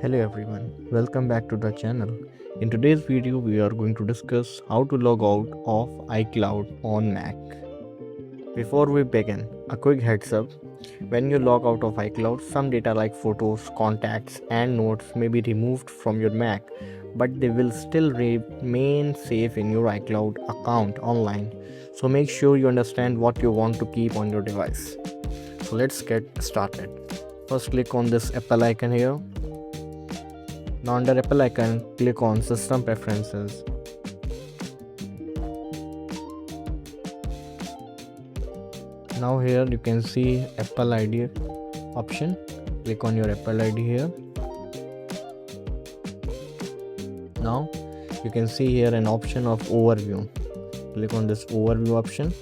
Hello everyone, welcome back to the channel. In today's video, we are going to discuss how to log out of iCloud on Mac. Before we begin, a quick heads up. When you log out of iCloud, some data like photos, contacts, and notes may be removed from your Mac, but they will still remain safe in your iCloud account online. So make sure you understand what you want to keep on your device. So let's get started. First, click on this Apple icon here. Now under Apple icon, click on System Preferences. Now here you can see Apple ID option. Click on your Apple ID here. Now you can see here an option of overview. Click on this overview option.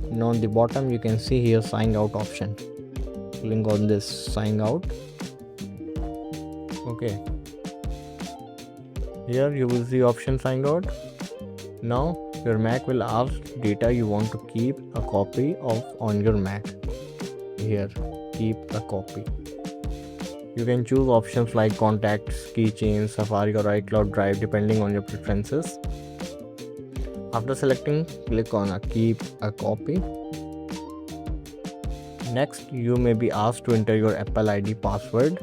Now on the bottom you can see here sign out option. Click on this sign out. Okay. Here you will see option sign out. Now your Mac will ask data you want to keep a copy of on your Mac. Here, keep a copy. You can choose options like contacts, keychains, Safari or iCloud Drive depending on your preferences. After selecting, click on keep a copy. Next, you may be asked to enter your Apple ID password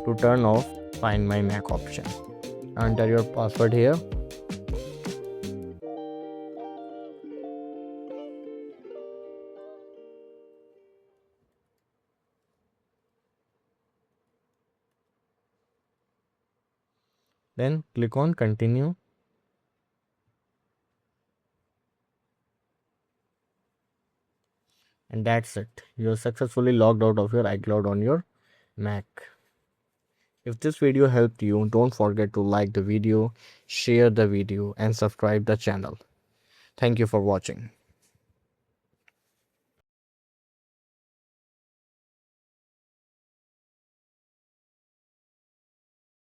to turn off Find My Mac option. Enter your password here. Then click on continue. And that's it. You're successfully logged out of your iCloud on your Mac. If this video helped you, don't forget to like the video, share the video and subscribe the channel. Thank you for watching.